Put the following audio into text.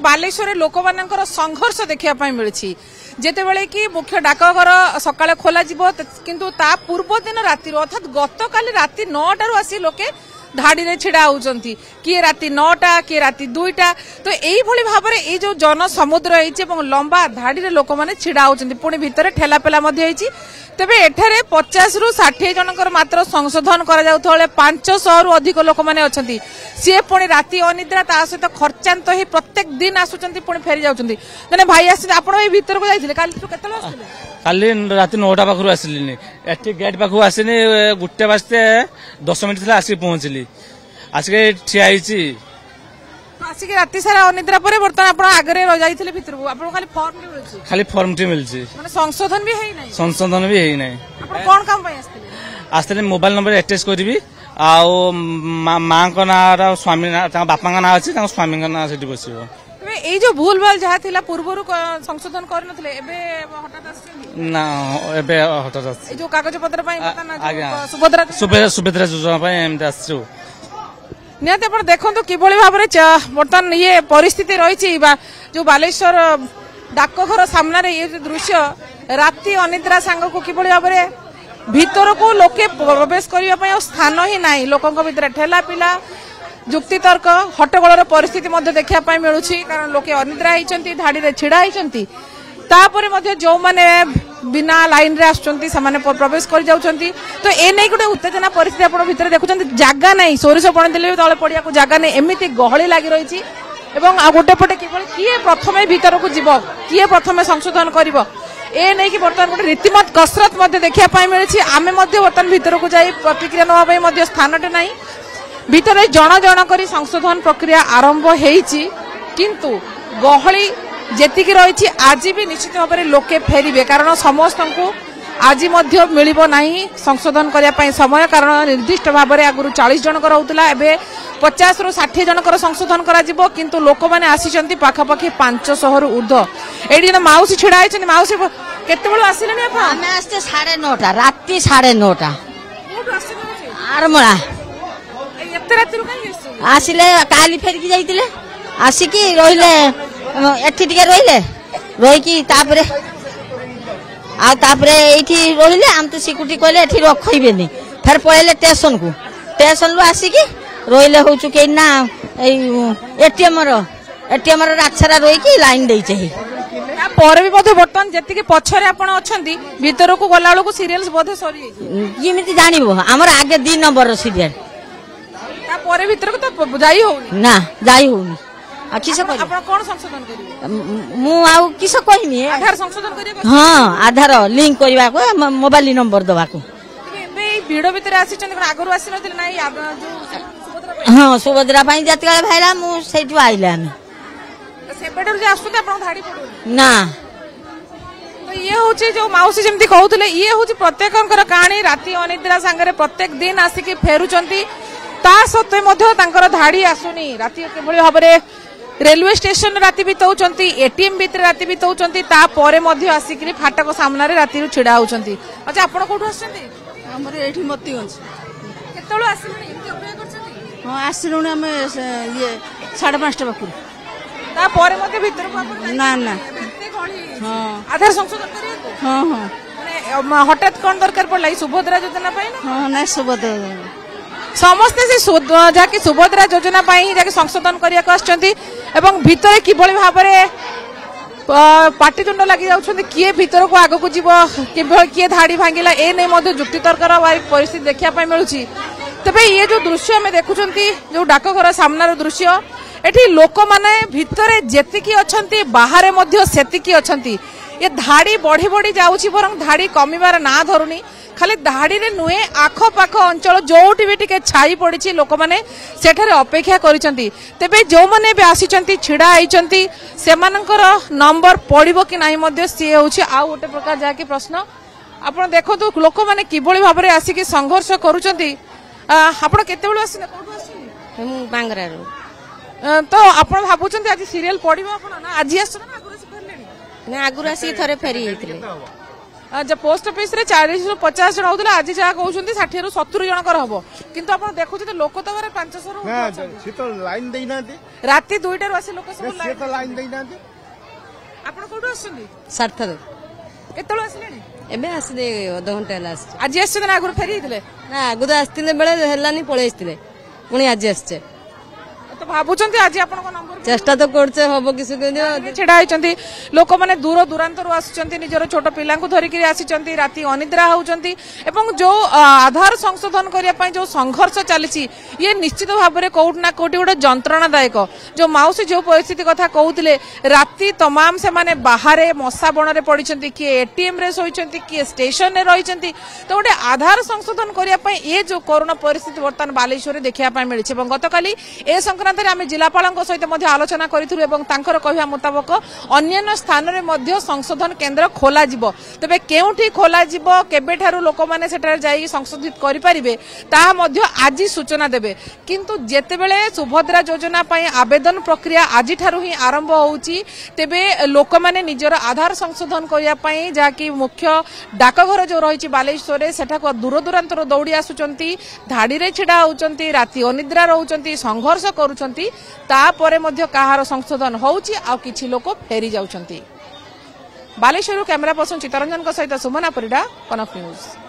बालेश्वर लोक मानकर संघर्ष देखा मिली जितेबले कि मुख्य डाकघर सकाଳେ खोल किंतु ता पूर्व दिन राति अर्थात गतकाली राति 9टारू आसी लोके धाड़ी रे छिड़ा होउचंती किए राति 9टा किए राति 2टा तो एई भली भाबरे ए जो जन समुद्र होइचे एवं लंबा धाड़ी रे लोक माने छिड़ा होउचंती पुणी भितरे ठेला पेला मध्ये होइची तेबे एठारे 50 रु 60 जनकर मात्र संशोधन करा जाउथले 500 रु अधिक लोक माने अछंती से पुणी राति अनिद्रा ता सहित खर्चांत ही प्रत्येक दिन आसुचंती पुणी फेरी जाउचंती माने भाई आसी आपण ए भीतर को जाइथिले काली केतले आसिले काली राति 9टा पाखरु आसिलिनी एठी गेट पाखु आसिनी 1 बजते 10 मिनिट थला आसी पहुंचली आसिके ठिया आइची आसिके राति सारा अनिद्रा परे बर्तन आपण आगरे र जाइथिले भीतर को आपण खाली फॉर्म टी मिलची माने संशोधन भी हेई नै संशोधन भी हेई नै आपण कोन काम पय आस्थिले मोबाइल नंबर अटैच करबी आ मां को ना स्वामी ना बापा का ना अछि स्वामी का ना सेठी बसिबो ए जो भूल भाल जहा थिला पूर्वरु संशोधन कर नथिले एबे हठात आछि ना एबे हठात आछि जो कागज पत्र पय पता ना सुभद्रा योजना पय एमते आछु नियत आपण देखंतु किबोली भाबरे बर्तन ये परिस्थिति रहिछि जो बालेश्वर डाकघर सामने रे ये दृश्य राति अनिद्रा सांग को किबोली भाबरे भीतर को लोके प्रवेश करिया पय स्थान ही नाही लोकंक भीतर ठेला पिला जुक्ति तर्क हट्टगोलर परिस्थिति मध्य देखा पाई मिलुछि कारण लोके अनिद्रा होइचंती धाड़ी रे छिड़ा होइचंती तापरे मध्य जो माने बिना लाइन रे आछंती से माने प्रवेश कर जाउचंती तो ए नै गुटे उत्तेजना परिस्थिति आपण भीतर देखुचंती जागा नै सोरिस पण दिले तळे पडिया को जागा नै एमिति गहळी लागि रहिछि एवं आ गोटे पटे केवल किए प्रथमे भीतर को जीव किए प्रथमे संशोधन करिवो ए नै कि वर्तमान गोटे रीतिमत कसरत मध्य देखा पाई मिलुछि आमे मध्य वर्तमान भीतर को जाई प्रतिक्रिया नवा पई मध्य स्थानटे नै भीतर जन जन करी संशोधन प्रक्रिया आरंभ हेइछि किंतु गहळी जेतिकी रहिछि आज भी निश्चित भाव में लोके फेरिबे कारण समस्त को आज मध्य मिलिबो नाही संशोधन करिया पई समय कारण निर्दिष्ट भाव में आगुरु 40 जन कर होतला एबे 50 रु 60 जन कर संशोधन करा जिवो किंतु लोक माने आसीचंती पाखापाखी 500 रु ऊर्ध्व एडी न माउसी छिड़ा आइछन माउसी केते बेला आसिलेनी आपण हमें आस्ते 9:30 राति 9:30 कोठु आसिले आरमळा एते राति रु काई आसिले काली फेर की जाइतिले आसिकी रहिले एठी टिके रहिले रहिकी तापरे आ तापरे एठी रहिले हम तो सिक्युरिटी कहले एठी रखइबेनी फेर पळेले स्टेशन लो आसिकी रहिले होचु के ना एटीएम रो राछरा रहिकी लाइन देइ छै पर भी बोधे बर्तन जेतिके पछरे आपण अछंती भीतर को गला को सीरियल्स बोधे सरी जिमिति जानिबो हमर आगे 2 नंबर रो सीरियल ता पर भीतर को तो जाई होनी ना जाई होनी आ किसे करी आपण कोन संशोधन करी मु आउ किसे कहिनी आधार संशोधन करी हां आधार लिंक करबा को मोबाइल नंबर दबा को बे भिडो भीतर आसीचन आगरु आसी नथिल नाही जो हां सुभद्रा पई जतकाले भाइला मु सेठु आइला हम सेबेडर जे आसुते आपण धाडी पडो ना तो ये होची जो माउसी जेमती कहउतले ये होची प्रत्येकंकर कहानी राति अनिद्रा संगरे प्रत्येक दिन आसी फेरुचंती ता सत्वे मध्य तांकर धाडी आसुनी राति केबळी भाबरे रेलवे स्टेशन राति बितौचंती एटीएम भीतर राति बितौचंती ता परे मध्य आसिकरी फाटक सामना रे राति छिड़ा होउचंती अच्छा आपण कोठु आछंती हमर एठी मत्तीगंज केतळो आसिलनी एमती अपेक्षा करछंती हां आसिलुनी हमें ये 5:30 बकुर ता परे मध्य भीतर को आपण ना ना हां आधार संशोधन करियो हां हां माने हठात कोन दरकार पड़लाई सुभद्रा योजना पई ना हां ना सुभद्रा समस्ते से जाकि सुभद्रा योजना पाई जाकि संशोधन करिया को आछंती एवं भितरे किबळी भाबरे पाटीतुंड लागि जाउछंती किए भीतर को आगो को जीवो किए धाड़ी भांगिला ए नै मध्य जुक्ति तर्कर परिस्थिति देखिया पाई मिलुची तबे ये जो दृश्य हमें देखुचंती जो डाकघर सामनार दृश्य एठी लोक माने भितरे जेतिकी अछंती बाहरे मध्य सेतिकी अछंती ये धाड़ी बढ़ी बढ़ी जाउची बरं धाड़ी कमिबार ना धरुनी खाली धाड़ी रे नुहे आख पाख अंचल जोटी भी टिके छाई पड़ी लोक माने सेठारे अपेक्षा करिसंती तेबे जो माने बे आसीचंती छिड़ा आइचंती सेमानकर नंबर पड़िबो कि नाही मध्य से होची आ गोटे प्रकार जाके प्रश्न आपण देखतो लोक माने किबळी भाबरे आसी कि संघर्ष करूचंती आपण केते बेला आसी कोठो आसी हम बांगरा रो तो आपण भाबुचंती आज सीरियल पड़िबो आपण ना आज आसु ना आगुरा से फेरलेनी ना आगुरा से थरे फेरी हेतले पोस्ट ऑफिस रे 40 ରୁ 50 जन होउतले आज जा कहउछंती 60 ରୁ 70 जनकर हबो किंतु आपण देखुछते लोक तो 500 ରୁ से तो लाइन देई नांती राती 2टा ରୁ आसी लोक सब से तो लाइन देई नांती आपण कोठो आछंती सार्थक केतलो आसलेनी एबे आसले अध घंटा हला आस आज आछते ना आगुर फेरी दिले ना आगुद आस्तिले बेले हेलानी पळे आस्तिले पुणी आज आसचे तो भाबुचंती आज आपण को नंबर चेष्टा तो करछे हबो किसी के छेड़ा होइचंती लोक माने दूर दूरांतर आसुचंती निजर छोट पिलांकु धरिकरी आसीचंती राती अनिद्रा होउचंती एवं जो आधार संशोधन करिया पई जो संघर्ष चलीची ये निश्चित भाव में कोउट ना कोटी गोटे जंत्रणादायक जो माउसी जो परिस्थिति कथा कहउतिले राती तमाम से माने बाहरे मशा बण रे पडिचंती कि एटीएम रे सोइचंती कि स्टेशन रे रहिचंती तो गोटे आधार संशोधन करिया पई ये जो कोरोना परिस्थिति वर्तमान बालेश्वर रे देखिया पई मिलिछि एवं गतकाली ए संक्रांत आम जिलापाल सहित आलोचना करिया मुताबक अन्य स्थान में संशोधन केन्द्र खोल तेरे केउठी खोल केबेठारु लोक मैंने जाई संशोधित करें आज सूचना देबे किंतु जेतेबेले सुभद्रा योजना आवेदन प्रक्रिया आज ही आरंभ होउची तेबे लोक मैंने निजर आधार संशोधन करने जहाँकि मुख्य डाकघर जो रही बालेश्वर से दूर दूरांतर दौड़ी आसुचंती धाड़ी रे छिड़ा होउचंती राती अनिद्रा रहउचंती संघर्ष करूचंती तापरे मध्य काहार संशोधन होउची आ किछि लोक फेरी जाउचंती। बालेश्वर कैमरा पर्सन चित्तरंजन सहित सुमना परिडा कनक न्यूज।